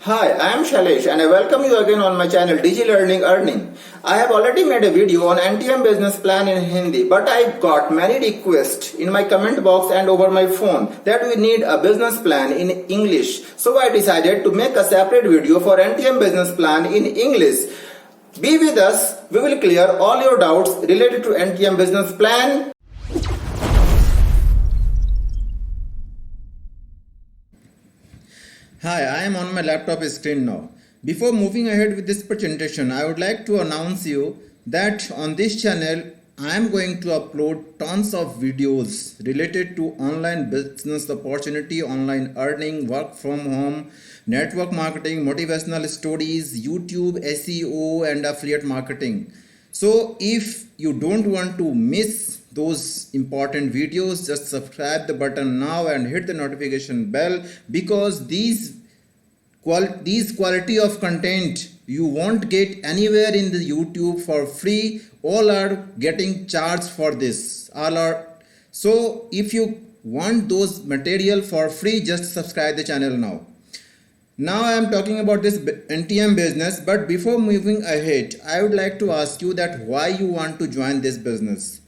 Hi, I am Shailesh and I welcome you again on my channel Digi Learning Earning. I have already made a video on NTM business plan in Hindi, but I got many requests in my comment box and over my phone that we need a business plan in English. So I decided to make a separate video for NTM business plan in English. Be with us, we will clear all your doubts related to NTM business plan. Hi, I am on my laptop screen now. Before moving ahead with this presentation, I would like to announce you that on this channel, I am going to upload tons of videos related to online business opportunity, online earning, work from home, network marketing, motivational stories, YouTube, SEO and affiliate marketing. So if you don't want to miss those important videos, just subscribe the button now and hit the notification bell, because these quality of content you won't get anywhere in the YouTube for free. All are getting charged for this. So if you want those material for free, just subscribe the channel now. Now I am talking about this NTM business, but before moving ahead, I would like to ask you that why you want to join this business.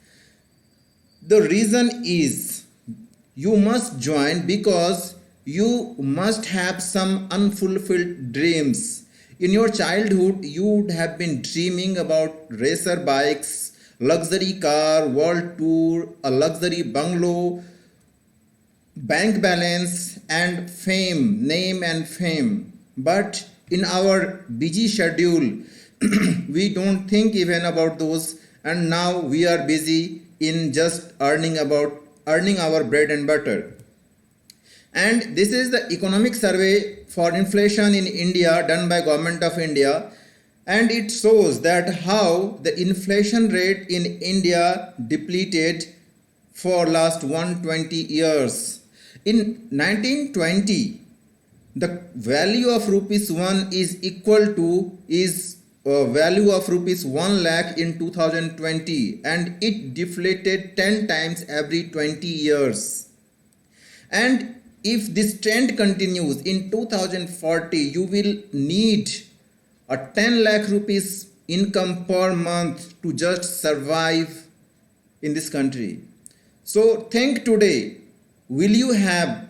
The reason is you must join because you must have some unfulfilled dreams. In your childhood, you would have been dreaming about racer bikes, luxury car, world tour, a luxury bungalow, bank balance and fame, name and fame. But in our busy schedule, we don't think even about those, and now we are busy in just earning our bread and butter. And this is the economic survey for inflation in India done by Government of India, and it shows that how the inflation rate in India depleted for last 120 years. In 1920, the value of rupees 1 is equal to value of rupees 1 lakh in 2020, and it deflated 10 times every 20 years. And if this trend continues in 2040, you will need a 10 lakh rupees income per month to just survive in this country. So think today, will you have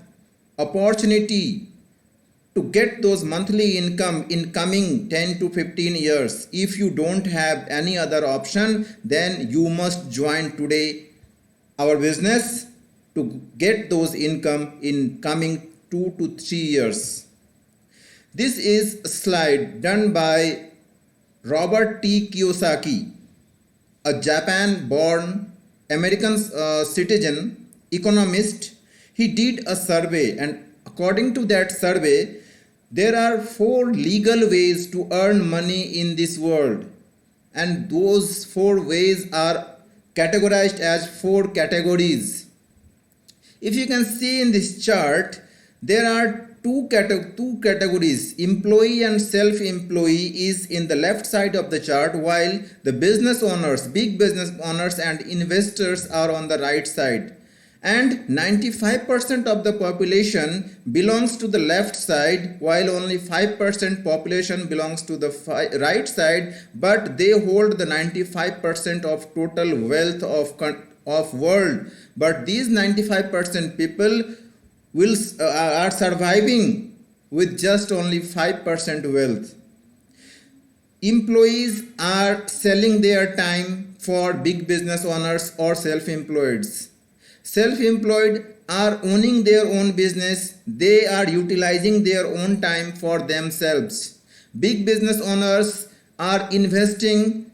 opportunity to get those monthly income in coming 10 to 15 years? If you don't have any other option, then you must join today our business to get those income in coming 2 to 3 years. This is a slide done by Robert T. Kiyosaki, a Japan-born American citizen, economist. He did a survey, and according to that survey, there are 4 legal ways to earn money in this world, and those 4 ways are categorized as 4 categories. If you can see in this chart, there are two categories. Employee and self-employee is in the left side of the chart, while the business owners, big business owners and investors are on the right side. And 95% of the population belongs to the left side, while only 5% population belongs to the right side, but they hold the 95% of total wealth of world. But these 95% people are surviving with just only 5% wealth. Employees are selling their time for big business owners or self-employeds. Self-employed are owning their own business. They are utilizing their own time for themselves. Big business owners are investing,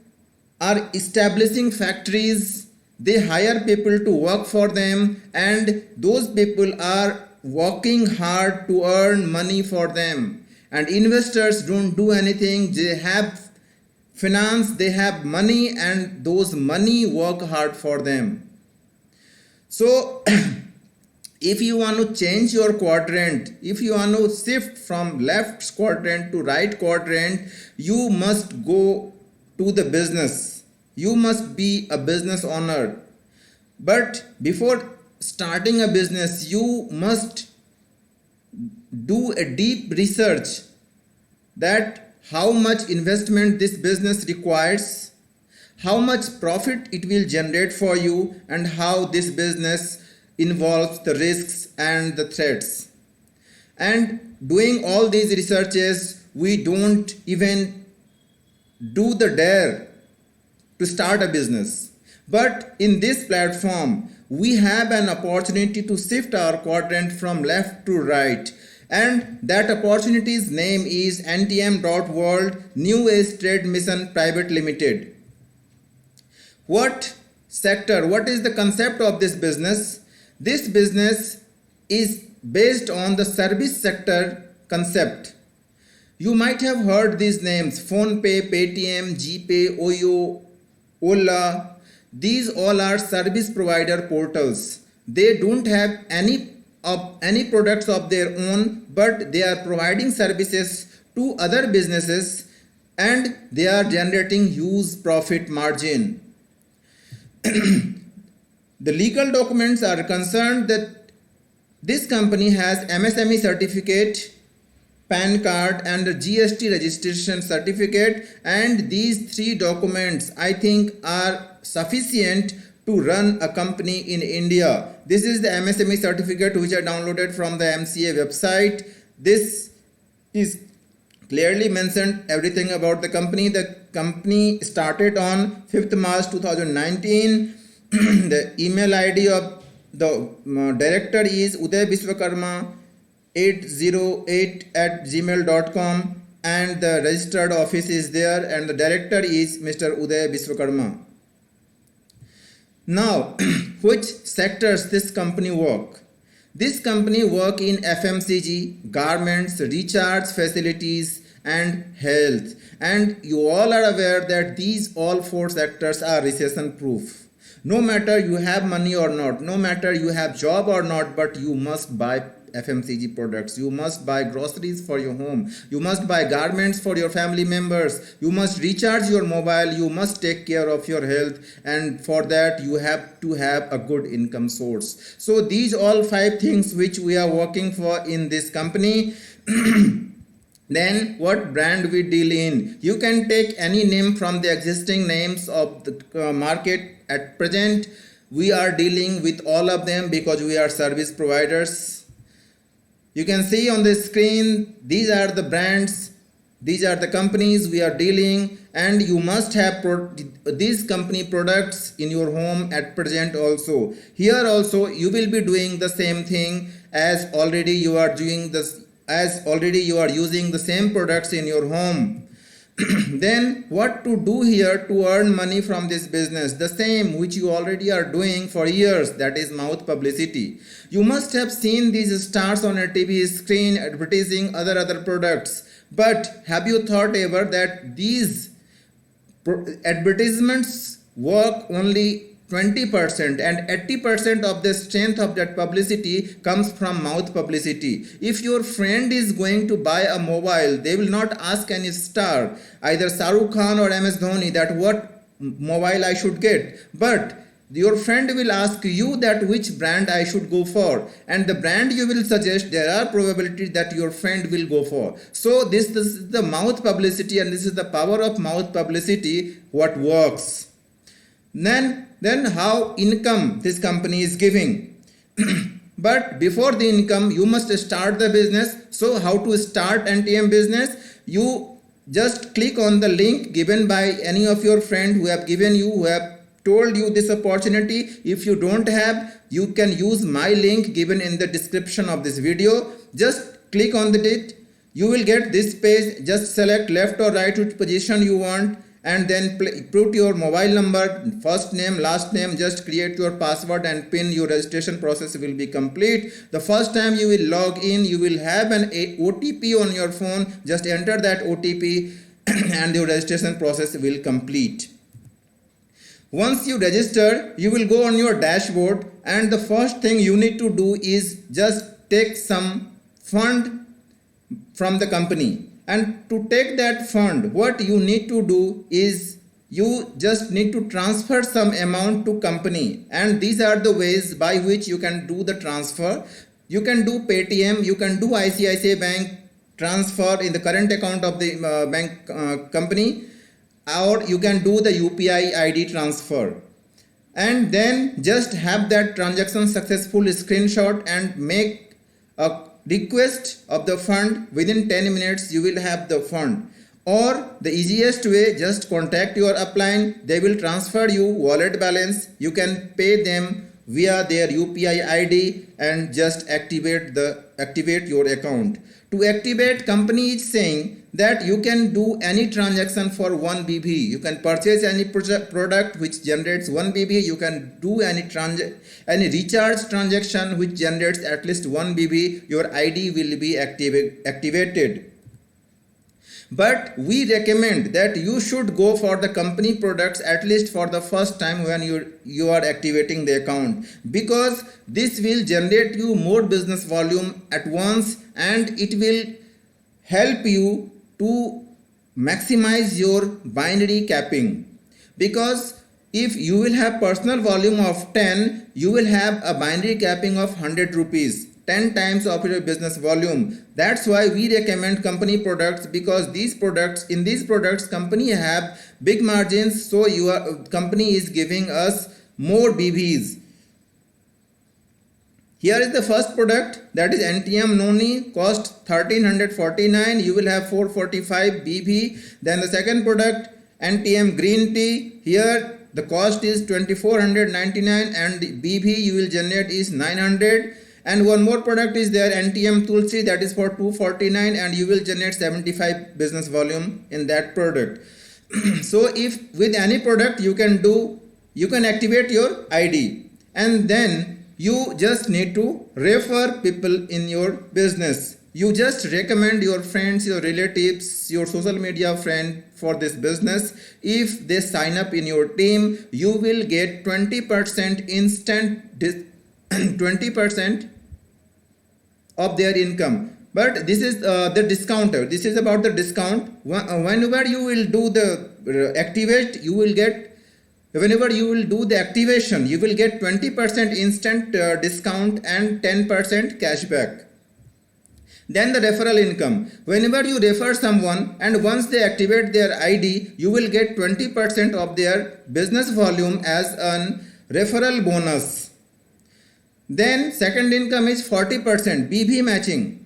are establishing factories. They hire people to work for them, and those people are working hard to earn money for them. And investors don't do anything. They have finance, they have money, and those money work hard for them. So if you want to change your quadrant, if you want to shift from left quadrant to right quadrant, you must go to the business. You must be a business owner. But before starting a business, you must do a deep research that how much investment this business requires, how much profit it will generate for you, and how this business involves the risks and the threats. And doing all these researches, we don't even do the dare to start a business. But in this platform, we have an opportunity to shift our quadrant from left to right. And that opportunity's name is NTM.World New Age Trade Mission Private Limited. What sector, what is the concept of this business? This business is based on the service sector concept. You might have heard these names: PhonePe, Paytm, GPay, Oyo, Ola. These all are service provider portals. They don't have any products of their own, but they are providing services to other businesses and they are generating huge profit margin. The legal documents are concerned that this company has MSME certificate, PAN card and a GST registration certificate, and these three documents I think are sufficient to run a company in India. This is the MSME certificate which I downloaded from the MCA website. This is clearly mentioned everything about the company. The company started on 5th March 2019. The email ID of the director is Uday Vishwakarma 808@gmail.com, and the registered office is there, and the director is Mr. Uday Vishwakarma. Now, which sectors this company work? This company work in FMCG, garments, recharge facilities and health. And you all are aware that these all four sectors are recession proof. No matter you have money or not, no matter you have job or not, but you must buy FMCG products, you must buy groceries for your home, you must buy garments for your family members, you must recharge your mobile, you must take care of your health, and for that you have to have a good income source. So these all five things which we are working for in this company. Then what brand we deal in? You can take any name from the existing names of the market. At present we are dealing with all of them because we are service providers. You can see on the screen, these are the brands, these are the companies we are dealing, and you must have these company products in your home at present also. Here also you will be doing the same thing as already you are doing this, as already you are using the same products in your home. Then what to do here to earn money from this business? The same which you already are doing for years, that is mouth publicity. You must have seen these stars on a TV screen advertising other products, but have you thought ever that these advertisements work only 20% and 80% of the strength of that publicity comes from mouth publicity. If your friend is going to buy a mobile, they will not ask any star, either Shahrukh Khan or MS Dhoni, that what mobile I should get, but your friend will ask you that which brand I should go for, and the brand you will suggest, there are probability that your friend will go for. So this is the mouth publicity, and this is the power of mouth publicity what works. Then how income this company is giving. But before the income, you must start the business. So how to start NTM business? You just click on the link given by any of your friends who have given you, who have told you this opportunity. If you don't have, you can use my link given in the description of this video. Just click on it. You will get this page. Just select left or right which position you want, and then put your mobile number, first name, last name, just create your password and PIN. Your registration process will be complete. The first time you will log in, you will have an OTP on your phone. Just enter that OTP and your registration process will complete. Once you register, you will go on your dashboard, and the first thing you need to do is just take some fund from the company. And to take that fund, what you need to do is you just need to transfer some amount to company, and these are the ways by which you can do the transfer. You can do Paytm, you can do ICICI Bank, transfer in the current account of the bank company, or you can do the UPI ID transfer, and then just have that transaction successful screenshot and make a request of the fund. Within 10 minutes you will have the fund. Or the easiest way, just contact your upline, they will transfer you wallet balance, you can pay them via their UPI ID and just activate your account. To activate, company is saying that you can do any transaction for 1 BB. You can purchase any product which generates 1 BB. You can do any recharge transaction which generates at least 1 BB. Your ID will be activated. But we recommend that you should go for the company products at least for the first time when you are activating the account, because this will generate you more business volume at once and it will help you to maximize your binary capping. Because if you will have personal volume of 10, you will have a binary capping of 100 rupees. 10 times of your business volume. That's why we recommend company products, because in these products company have big margins, so your company is giving us more BBs. Here is the first product, that is NTM Noni, cost 1349, you will have 445 BB. Then the second product, NTM Green Tea, here the cost is 2499 and the BB you will generate is 900. And one more product is there, NTM Tulsi, that is for 249 and you will generate 75 business volume in that product. So if with any product you can activate your ID, and then you just need to refer people in your business. You just recommend your friends, your relatives, your social media friend for this business. If they sign up in your team, you will get 20% instant 20% of their income. But this is the discounter. This is about the discount. Whenever you will do the activate, you will get, whenever you will do the activation, you will get 20% instant discount and 10% cashback. Then the referral income. Whenever you refer someone and once they activate their ID, you will get 20% of their business volume as a referral bonus. Then second income is 40% BB matching.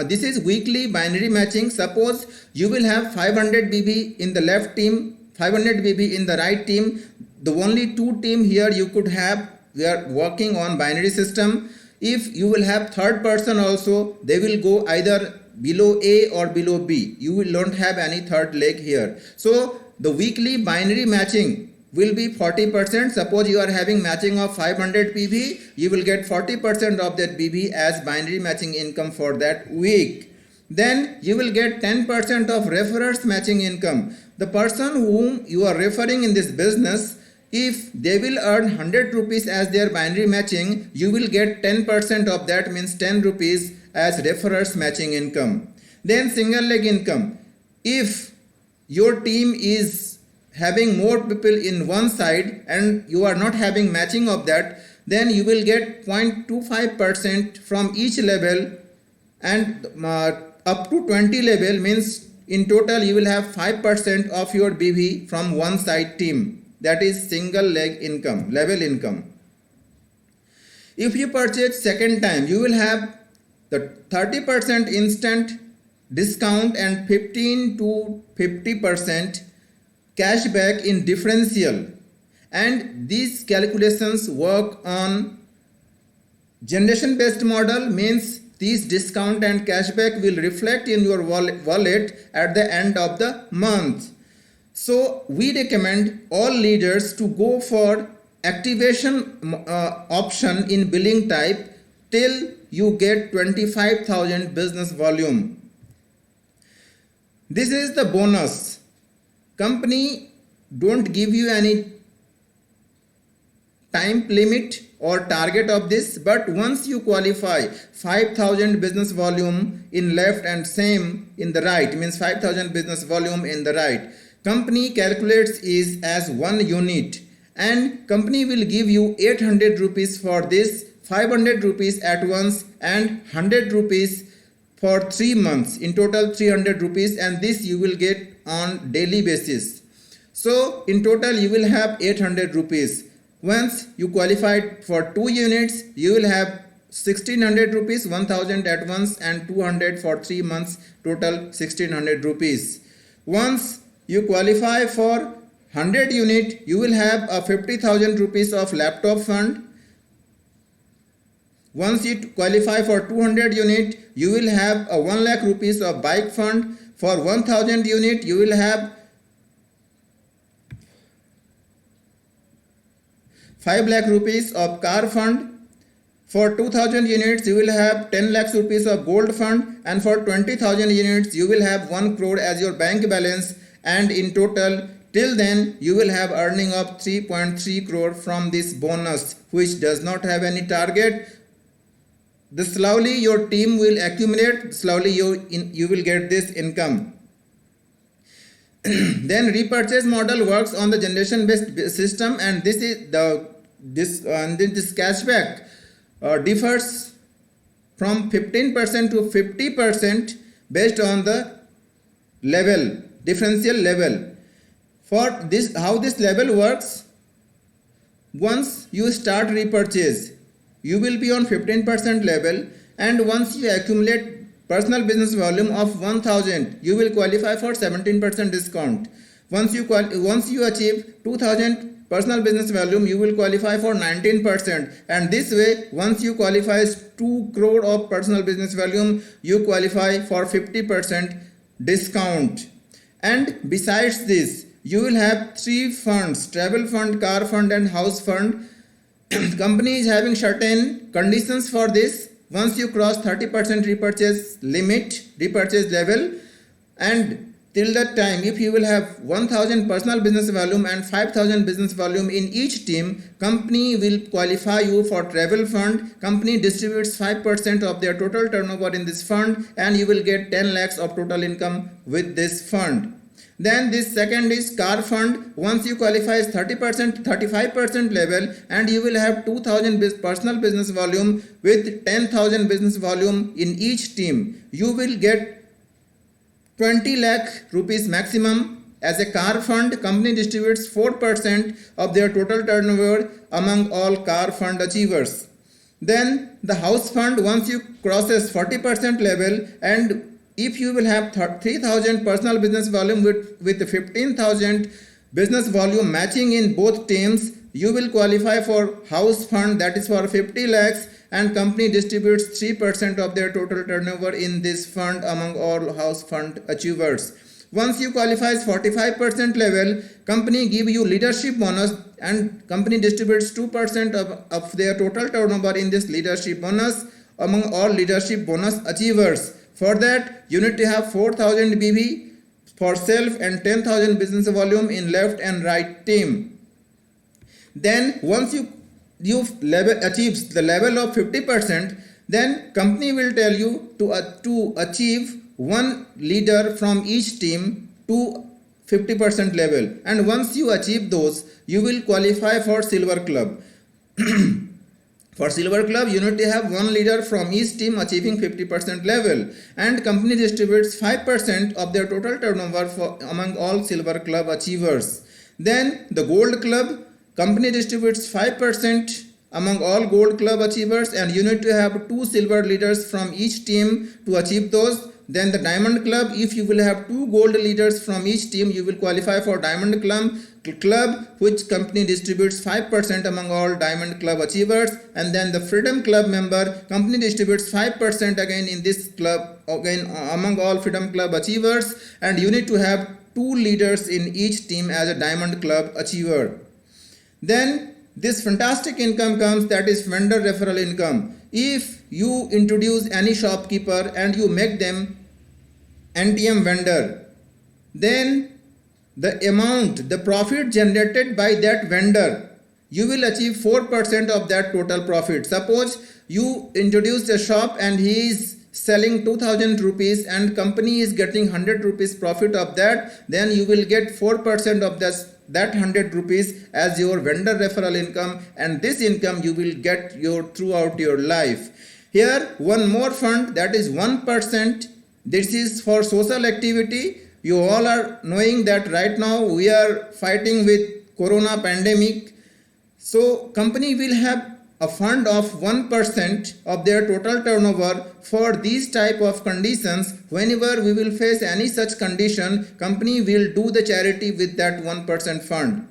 This is weekly binary matching. Suppose you will have 500 BB in the left team, 500 BB in the right team. The only two team here you could have, we are working on binary system. If you will have third person also, they will go either below A or below B. You will not have any third leg here. So the weekly binary matching will be 40%. Suppose you are having matching of 500 BB, you will get 40% of that BB as binary matching income for that week. Then you will get 10% of referrers matching income. The person whom you are referring in this business, if they will earn 100 rupees as their binary matching, you will get 10% of that, means 10 rupees as referrers matching income. Then single leg income. If your team is having more people in one side and you are not having matching of that, then you will get 0.25% from each level, and up to 20 level, means in total you will have 5% of your BB from one side team. That is single leg income, level income. If you purchase second time, you will have the 30% instant discount and 15 to 50% cashback in differential, and these calculations work on generation based model, means these discount and cashback will reflect in your wallet at the end of the month. So we recommend all leaders to go for activation option in billing type till you get 25,000 business volume. This is the bonus. Company don't give you any time limit or target of this, but once you qualify 5,000 business volume in left and same in the right, means 5,000 business volume in the right, company calculates is as 1 unit, and company will give you 800 rupees for this, 500 rupees at once and 100 rupees for 3 months, in total 300 rupees, and this you will get on daily basis. So in total you will have 800 rupees. Once you qualified for 2 units, you will have 1600 rupees, 1000 at once, and 200 for 3 months, total 1600 rupees. Once you qualify for 100 unit, you will have a 50,000 rupees of laptop fund. Once you qualify for 200 unit, you will have a 1 lakh rupees of bike fund. For 1000 unit, you will have 5 lakh rupees of car fund. For 2000 units, you will have 10 lakhs rupees of gold fund, and for 20,000 units, you will have 1 crore as your bank balance, and in total, till then, you will have earning of 3.3 crore from this bonus, which does not have any target. Slowly your team will accumulate, slowly you will get this income. Then repurchase model works on the generation based system, and this cashback differs from 15% to 50% based on the level, differential level. For this, how this level works: once you start repurchase, you will be on 15% level, and once you accumulate personal business volume of 1000, you will qualify for 17% discount. Once you achieve 2000 personal business volume, you will qualify for 19%, and this way once you qualify 2 crore of personal business volume, you qualify for 50% discount. And besides this, you will have 3 funds: travel fund, car fund, and house fund. Company is having certain conditions for this. Once you cross 30% repurchase level, and till that time, if you will have 1000 personal business volume and 5000 business volume in each team, company will qualify you for travel fund. Company distributes 5% of their total turnover in this fund, and you will get 10 lakhs of total income with this fund. Then this second is car fund. Once you qualify as 30%, 35% level, and you will have 2000 personal business volume with 10,000 business volume in each team, you will get 20 lakh rupees maximum as a car fund. Company distributes 4% of their total turnover among all car fund achievers. Then the house fund, once you crosses 40% level, and if you will have 3000 personal business volume with 15,000 business volume matching in both teams, you will qualify for house fund, that is for 50 lakhs, and company distributes 3% of their total turnover in this fund among all house fund achievers. Once you qualify as 45% level, company give you leadership bonus, and company distributes 2% of their total turnover in this leadership bonus among all leadership bonus achievers. For that, you need to have 4000 BV for self and 10,000 business volume in left and right team. Then once you achieves the level of 50%, then company will tell you to achieve 1 leader from each team to 50% level, and once you achieve those, you will qualify for silver club. For silver club, you need to have 1 leader from each team achieving 50% level, and company distributes 5% of their total turnover among all silver club achievers. Then the gold club, company distributes 5% among all gold club achievers, and you need to have 2 silver leaders from each team to achieve those. Then the diamond club, if you will have 2 gold leaders from each team, you will qualify for diamond club, which company distributes 5% among all diamond club achievers. And then the freedom club member, company distributes 5% again in this club, again among all freedom club achievers, and you need to have 2 leaders in each team as a diamond club achiever. Then this fantastic income comes, that is vendor referral income. If you introduce any shopkeeper and you make them NTM vendor, then the profit generated by that vendor, you will achieve 4% of that total profit. Suppose you introduce a shop and he is selling 2000 rupees and company is getting 100 rupees profit of that, then you will get 4% of that 100 rupees as your vendor referral income, and this income you will get throughout your life. Here, one more fund, that is 1%. This is for social activity. You all are knowing that right now we are fighting with corona pandemic. So company will have a fund of 1% of their total turnover for these type of conditions. Whenever we will face any such condition, company will do the charity with that 1% fund.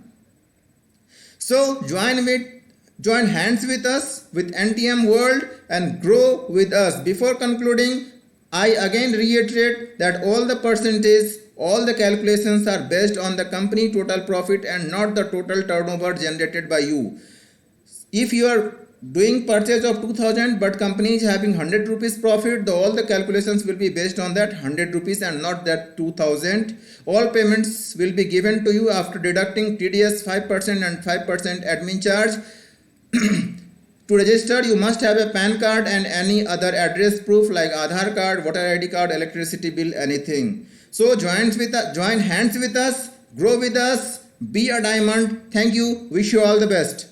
So join hands with us with NTM World and grow with us. Before concluding, I again reiterate that all the percentage, all the calculations are based on the company total profit and not the total turnover generated by you. If you are doing purchase of 2000 but company is having 100 rupees profit, all the calculations will be based on that 100 rupees and not that 2000. All payments will be given to you after deducting TDS 5% and 5% admin charge. To register, you must have a PAN card and any other address proof like Aadhaar card, voter ID card, electricity bill, anything. So join hands with us, grow with us, be a diamond. Thank you. Wish you all the best.